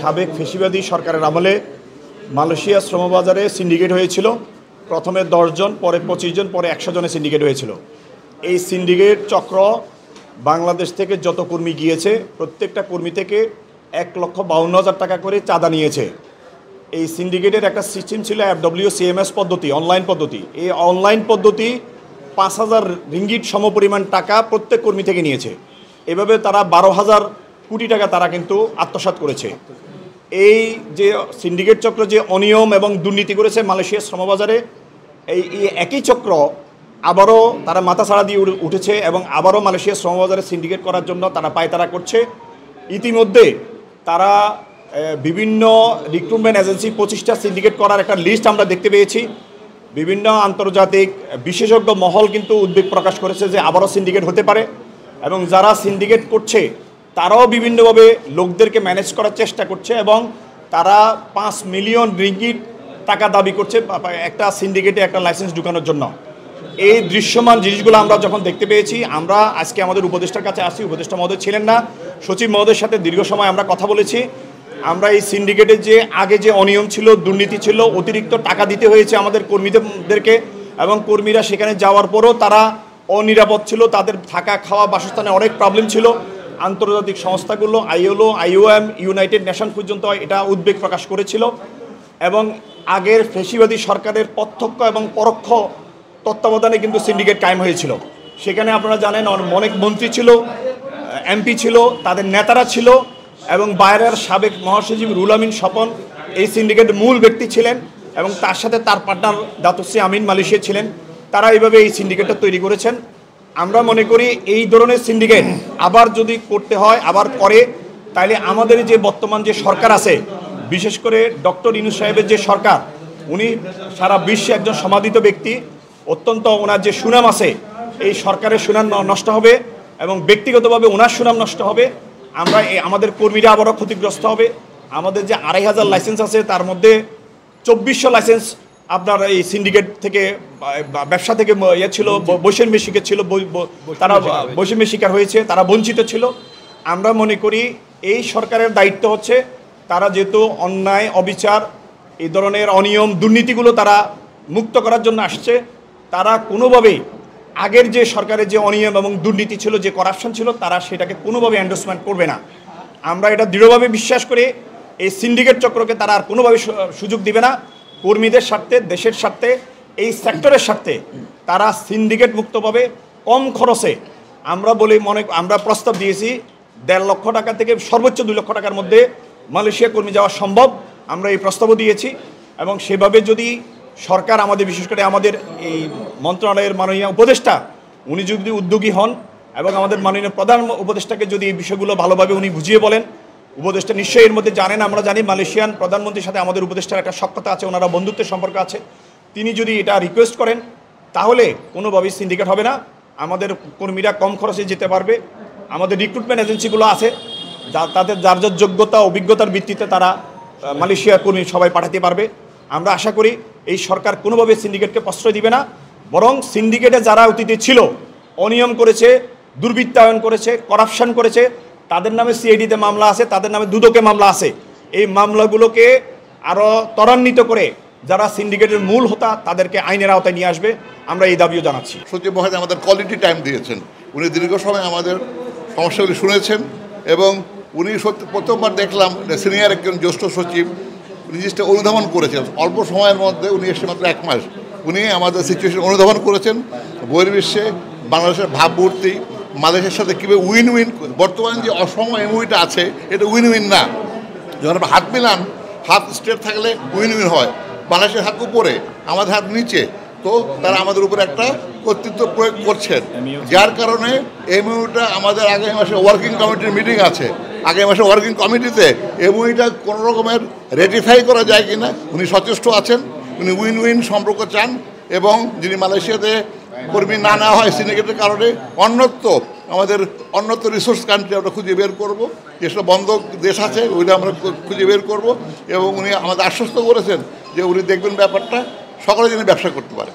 সাবেক ফেসিবাদী সরকারের আমলে মালয়েশিয়া শ্রমবাজারে সিন্ডিকেট হয়েছিল। প্রথমে 10 জন, পরে 25 জন, পরে 100 জনের সিন্ডিকেট হয়েছিল। এই সিন্ডিকেট চক্র বাংলাদেশ থেকে যত কর্মী গিয়েছে প্রত্যেকটা কর্মী থেকে 1,52,000 টাকা করে চাঁদা নিয়েছে। এই সিন্ডিকেটের একটা সিস্টেম ছিল FWCMS পদ্ধতি, অনলাইন পদ্ধতি। এই অনলাইন পদ্ধতি 5,000 রিঙ্গিট সমপরিমাণ টাকা প্রত্যেক কর্মী থেকে নিয়েছে। এভাবে তারা 12,000 কোটি টাকা তারা কিন্তু আত্মসাৎ করেছে। এই যে সিন্ডিকেট চক্র যে অনিয়ম এবং দুর্নীতি করেছে মালয়েশিয়ার শ্রমবাজারে, এই একই চক্র আবারও তারা মাথাছাড়া দিয়ে উঠেছে এবং আবারও মালয়েশিয়ার শ্রমবাজারে সিন্ডিকেট করার জন্য তারা পায়তারা করছে। ইতিমধ্যে তারা বিভিন্ন রিক্রুটমেন্ট এজেন্সি 25টা সিন্ডিকেট করার একটা লিস্ট আমরা দেখতে পেয়েছি। বিভিন্ন আন্তর্জাতিক বিশেষজ্ঞ মহল কিন্তু উদ্বেগ প্রকাশ করেছে যে আবারও সিন্ডিকেট হতে পারে এবং যারা সিন্ডিকেট করছে তারাও বিভিন্নভাবে লোকদেরকে ম্যানেজ করার চেষ্টা করছে এবং তারা 5 মিলিয়ন রিঙ্গিট টাকা দাবি করছে একটা সিন্ডিকেটে একটা লাইসেন্স ঢুকানোর জন্য। এই দৃশ্যমান জিনিসগুলো আমরা যখন দেখতে পেয়েছি, আমরা আজকে আমাদের উপদেষ্টার কাছে আসি। উপদেষ্টা মহোদয় ছিলেন না, সচিব মহোদয়ের সাথে দীর্ঘ সময় আমরা কথা বলেছি। আমরা এই সিন্ডিকেটের যে আগে যে অনিয়ম ছিল, দুর্নীতি ছিল, অতিরিক্ত টাকা দিতে হয়েছে আমাদের কর্মীদেরকে এবং কর্মীরা সেখানে যাওয়ার পরও তারা অনিরাপদ ছিল, তাদের থাকা খাওয়া বাসস্থানে অনেক প্রবলেম ছিল। আন্তর্জাতিক সংস্থাগুলো ILO, IOM, ইউনাইটেড নেশন পর্যন্ত এটা উদ্বেগ প্রকাশ করেছিল এবং আগের ফেসিবাদী সরকারের প্রত্যক্ষ এবং পরোক্ষ তত্ত্বাবধানে কিন্তু সিন্ডিকেট কায়েম হয়েছিল। সেখানে আপনারা জানেন অনেক মন্ত্রী ছিল, MP ছিল, তাদের নেতারা ছিল এবং বাইরের সাবেক মহাসচিব রুহুল আমিন স্বপন এই সিন্ডিকেটের মূল ব্যক্তি ছিলেন এবং তার সাথে তার পার্টনার দাতুশ্রী আমিন মালয়েশিয়া ছিলেন। তারা এইভাবে এই সিন্ডিকেটটা তৈরি করেছেন। আমরা মনে করি এই ধরনের সিন্ডিকেট আবার যদি করতে হয়, আবার করে, তাইলে আমাদের যে বর্তমান যে সরকার আছে, বিশেষ করে ডক্টর ইউনূস সাহেবের যে সরকার, উনি সারা বিশ্বে একজন সমাদৃত ব্যক্তি, অত্যন্ত ওনার যে সুনাম আছে, এই সরকারের সুনাম নষ্ট হবে এবং ব্যক্তিগতভাবে ওনার সুনাম নষ্ট হবে। আমরা আমাদের কর্মীরা আবারও ক্ষতিগ্রস্ত হবে। আমাদের যে 2,500 লাইসেন্স আছে তার মধ্যে 2400 লাইসেন্স আপনার এই সিন্ডিকেট থেকে ব্যবসা থেকে ছিল, বৈষম্যের শিকার ছিল, তারা বৈষম্যের শিকার হয়েছে, তারা বঞ্চিত ছিল। আমরা মনে করি এই সরকারের দায়িত্ব হচ্ছে তারা যেহেতু অন্যায় অবিচার এই ধরনের অনিয়ম দুর্নীতিগুলো তারা মুক্ত করার জন্য আসছে, তারা কোনোভাবেই আগের যে সরকারের যে অনিয়ম এবং দুর্নীতি ছিল, যে করাপশন ছিল, তারা সেটাকে কোনোভাবে এন্ডোর্সমেন্ট করবে না। আমরা এটা দৃঢ়ভাবে বিশ্বাস করি এই সিন্ডিকেট চক্রকে তারা আর কোনোভাবে সুযোগ দিবে না। কর্মীদের স্বার্থে, দেশের স্বার্থে, এই সেক্টরের স্বার্থে তারা সিন্ডিকেট মুক্তভাবে কম খরচে, আমরা প্রস্তাব দিয়েছি 1.5 লক্ষ টাকা থেকে সর্বোচ্চ 2 লক্ষ টাকার মধ্যে মালয়েশিয়া কর্মী যাওয়া সম্ভব। আমরা এই প্রস্তাবও দিয়েছি এবং সেভাবে যদি সরকার আমাদের, বিশেষ করে আমাদের এই মন্ত্রণালয়ের মাননীয় উপদেষ্টা, উনি যদি উদ্যোগী হন এবং আমাদের মাননীয় প্রধান উপদেষ্টাকে যদি এই বিষয়গুলো ভালোভাবে উনি বুঝিয়ে বলেন, উপদেষ্টা নিশ্চয়ই এর মধ্যে জানেন। আমরা জানি মালয়েশিয়ান প্রধানমন্ত্রীর সাথে আমাদের উপদেষ্টার একটা সখ্যতা আছে, ওনারা বন্ধুত্বের সম্পর্ক আছে। তিনি যদি এটা রিকোয়েস্ট করেন তাহলে কোনোভাবেই সিন্ডিকেট হবে না। আমাদের কর্মীরা কম খরচে যেতে পারবে। আমাদের রিক্রুটমেন্ট এজেন্সিগুলো আছে, তাদের যার যার যোগ্যতা অভিজ্ঞতার ভিত্তিতে তারা মালয়েশিয়ার কর্মী সবাই পাঠাতে পারবে। আমরা আশা করি এই সরকার কোনোভাবে সিন্ডিকেটকে প্রশ্রয় দিবে না, বরং সিন্ডিকেটে যারা অতীতে ছিল, অনিয়ম করেছে, দুর্বৃত্তায়ন করেছে, করাপশন করেছে, তাদের নামে CID-তে মামলা আছে, তাদের নামে দুদকে মামলা আছে। এই মামলাগুলোকে আরও ত্বরান্বিত করে যারা সিন্ডিকেটের মূল হোতা তাদেরকে আইনের আওতায় নিয়ে আসবে, আমরা এই দাবিও জানাচ্ছি। সচিব মহোদয় আমাদের কোয়ালিটি টাইম দিয়েছেন। উনি দীর্ঘ সময় আমাদের সমস্যাগুলি শুনেছেন এবং উনি সত্যি প্রথমবার দেখলাম সিনিয়র একজন জ্যেষ্ঠ সচিব জিনিসটা অনুধাবন করেছেন। অল্প সময়ের মধ্যে উনি এসে মাত্র 1 মাস উনি আমাদের সিচুয়েশন অনুধাবন করেছেন। বহির্বিশ্বে বাংলাদেশের ভাবমূর্তি, মালয়েশিয়ার সাথে কীভাবে উইন উইন, বর্তমানে যে অসম এমওইটা আছে এটা উইন উইন না। যখন হাত মিলান, হাত স্ট্রেট থাকলে উইন উইন হয়। বাংলাদেশের হাত উপরে, আমাদের হাত নিচে, তো তারা আমাদের উপরে একটা কর্তৃত্ব প্রয়োগ করছেন, যার কারণে এমওইটা আমাদের আগামী মাসে ওয়ার্কিং কমিটির মিটিং আছে। আগামী মাসে ওয়ার্কিং কমিটিতে এমওইটা কোনো রকমের রেটিফাই করা যায় কিনা উনি সচেষ্ট আছেন। উনি উইন উইন সম্পর্ক চান এবং যিনি মালয়েশিয়াতে কর্মী না নেওয়া হয় সিন্ডিকেটের কারণে অন্যত্র রিসোর্স কান্ট্রি আমরা খুঁজে বের করবো, যেসব বন্ধ দেশ আছে ওইটা আমরা খুঁজে বের করব এবং উনি আমাদের আশ্বস্ত করেছেন যে উনি দেখবেন ব্যাপারটা সকলে যেন ব্যবসা করতে পারে।